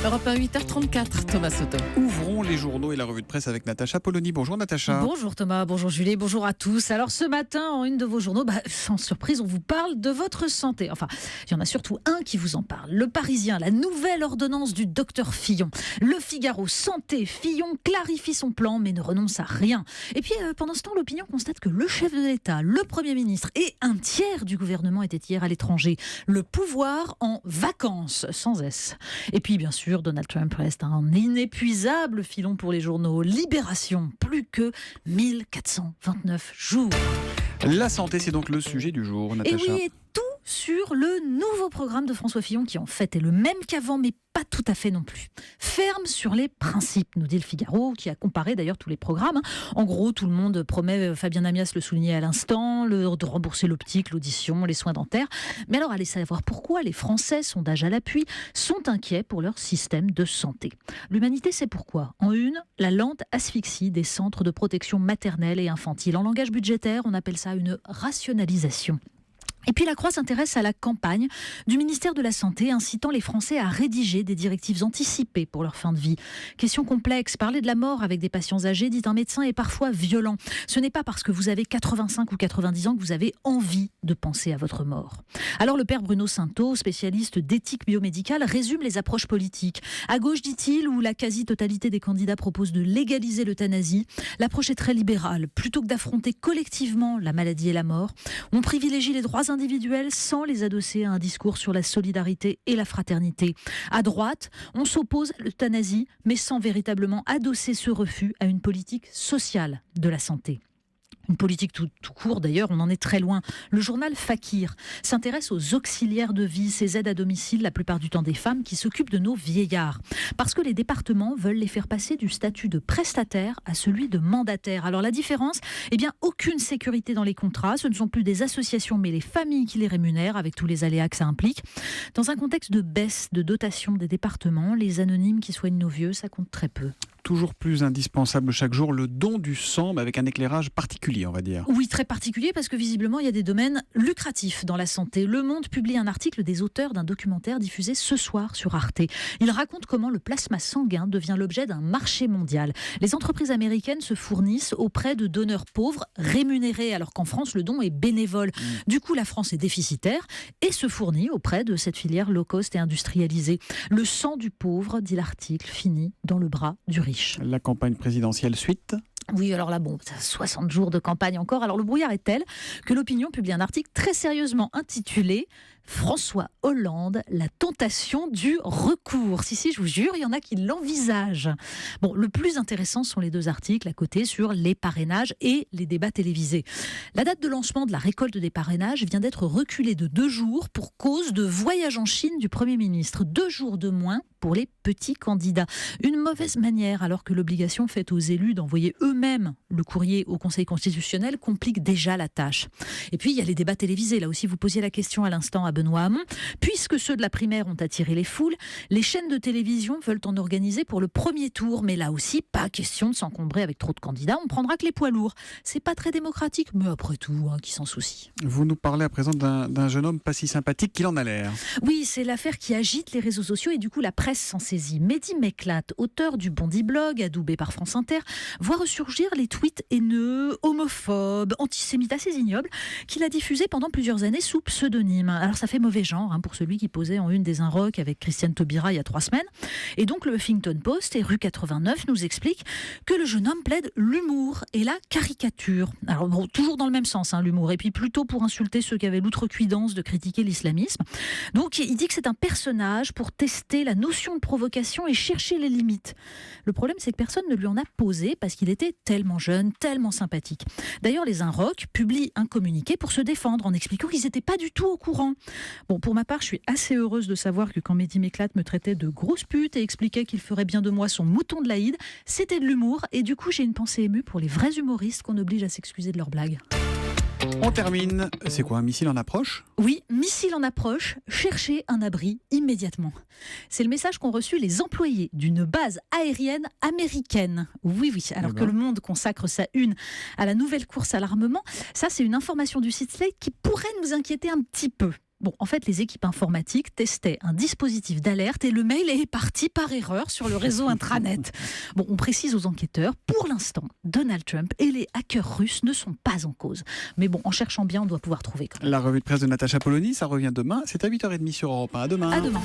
Europe 1, 8h34, Thomas Soto. Ouvrons les journaux et la revue de presse avec Natacha Polony. Bonjour Natacha. Bonjour Thomas, bonjour Julie, bonjour à tous. Alors ce matin, en une de vos journaux, sans surprise, on vous parle de votre santé. Enfin, il y en a surtout un qui vous en parle. Le Parisien, la nouvelle ordonnance du docteur Fillon. Le Figaro, santé, Fillon clarifie son plan mais ne renonce à rien. Et puis pendant ce temps, l'opinion constate que le chef de l'État, le Premier ministre et un tiers du gouvernement étaient hier à l'étranger. Le pouvoir en vacances, sans S. Et puis bien sûr, Donald Trump reste un inépuisable filon pour les journaux. Libération, plus que 1429 jours. La santé, c'est donc le sujet du jour, Natacha. Et oui, et tout sur le nouveau programme de François Fillon qui en fait est le même qu'avant, mais pas tout à fait non plus. Ferme sur les principes, nous dit le Figaro, qui a comparé d'ailleurs tous les programmes. En gros, tout le monde promet, Fabien Amias le soulignait à l'instant, de rembourser l'optique, l'audition, les soins dentaires. Mais alors, allez savoir pourquoi les Français, sondage à l'appui, sont inquiets pour leur système de santé. L'Humanité sait pourquoi. En une, la lente asphyxie des centres de protection maternelle et infantile. En langage budgétaire, on appelle ça une rationalisation. Et puis la Croix s'intéresse à la campagne du ministère de la Santé incitant les Français à rédiger des directives anticipées pour leur fin de vie. Question complexe, parler de la mort avec des patients âgés, dit un médecin, est parfois violent. Ce n'est pas parce que vous avez 85 ou 90 ans que vous avez envie de penser à votre mort. Alors le père Bruno Sainteau, spécialiste d'éthique biomédicale, résume les approches politiques. À gauche, dit-il, où la quasi-totalité des candidats propose de légaliser l'euthanasie, l'approche est très libérale. Plutôt que d'affronter collectivement la maladie et la mort, on privilégie les droits individuels sans les adosser à un discours sur la solidarité et la fraternité. À droite, on s'oppose à l'euthanasie, mais sans véritablement adosser ce refus à une politique sociale de la santé. Une politique tout court, d'ailleurs, on en est très loin. Le journal Fakir s'intéresse aux auxiliaires de vie, ces aides à domicile, la plupart du temps des femmes, qui s'occupent de nos vieillards. Parce que les départements veulent les faire passer du statut de prestataire à celui de mandataire. Alors la différence, aucune sécurité dans les contrats. Ce ne sont plus des associations, mais les familles qui les rémunèrent, avec tous les aléas que ça implique. Dans un contexte de baisse de dotation des départements, les anonymes qui soignent nos vieux, ça compte très peu. Toujours plus indispensable chaque jour, le don du sang, mais avec un éclairage particulier, on va dire. Oui, très particulier, parce que visiblement, il y a des domaines lucratifs dans la santé. Le Monde publie un article des auteurs d'un documentaire diffusé ce soir sur Arte. Il raconte comment le plasma sanguin devient l'objet d'un marché mondial. Les entreprises américaines se fournissent auprès de donneurs pauvres, rémunérés, alors qu'en France, le don est bénévole. Du coup, la France est déficitaire et se fournit auprès de cette filière low cost et industrialisée. Le sang du pauvre, dit l'article, finit dans le bras du riche. La campagne présidentielle suite. Oui, alors là, 60 jours de campagne encore. Alors le brouillard est tel que l'Opinion publie un article très sérieusement intitulé « François Hollande, la tentation du recours ». Si, je vous jure, il y en a qui l'envisagent. Bon, le plus intéressant sont les deux articles à côté sur les parrainages et les débats télévisés. La date de lancement de la récolte des parrainages vient d'être reculée de 2 jours pour cause de voyage en Chine du Premier ministre. 2 jours de moins pour les petits candidats. Une mauvaise manière, alors que l'obligation faite aux élus d'envoyer eux-mêmes le courrier au Conseil constitutionnel complique déjà la tâche. Et puis, il y a les débats télévisés. Là aussi, vous posiez la question à l'instant à Benoît Hamon. Puisque ceux de la primaire ont attiré les foules, les chaînes de télévision veulent en organiser pour le premier tour. Mais là aussi, pas question de s'encombrer avec trop de candidats. On prendra que les poids lourds. C'est pas très démocratique, mais après tout, qui s'en soucie. Vous nous parlez à présent d'un jeune homme pas si sympathique qu'il en a l'air. Oui, c'est l'affaire qui agite les réseaux sociaux et du coup, la presse s'en saisit. Mehdi Meklat, auteur du Bondi Blog, adoubé par France Inter, voit ressurgir les tweets haineux, homophobes, antisémites assez ignobles, qu'il a diffusés pendant plusieurs années sous pseudonyme. Alors ça fait mauvais genre pour celui qui posait en une des Inrocks avec Christiane Taubira il y a 3 semaines. Et donc le Huffington Post et Rue 89 nous expliquent que le jeune homme plaide l'humour et la caricature. Alors toujours dans le même sens, l'humour, et puis plutôt pour insulter ceux qui avaient l'outrecuidance de critiquer l'islamisme. Donc il dit que c'est un personnage pour tester la notion de provocation et chercher les limites. Le problème, c'est que personne ne lui en a posé parce qu'il était tellement jeune, tellement sympathique. D'ailleurs, les Inrocks publient un communiqué pour se défendre en expliquant qu'ils n'étaient pas du tout au courant. Bon, pour ma part, je suis assez heureuse de savoir que quand Mehdi Meklat me traitait de grosse pute et expliquait qu'il ferait bien de moi son mouton de l'Aïd, c'était de l'humour, et du coup, j'ai une pensée émue pour les vrais humoristes qu'on oblige à s'excuser de leurs blagues. On termine. C'est quoi, un missile en approche ? Oui, missile en approche, cherchez un abri immédiatement. C'est le message qu'ont reçu les employés d'une base aérienne américaine. Oui, alors que Le Monde consacre sa une à la nouvelle course à l'armement, ça c'est une information du site Slate qui pourrait nous inquiéter un petit peu. Bon, en fait, les équipes informatiques testaient un dispositif d'alerte et le mail est parti par erreur sur le réseau intranet. Bon, on précise aux enquêteurs, pour l'instant, Donald Trump et les hackers russes ne sont pas en cause. Mais bon, en cherchant bien, on doit pouvoir trouver quand même. La revue de presse de Natacha Polony, ça revient demain. C'est à 8h30 sur Europe 1. À demain. À demain.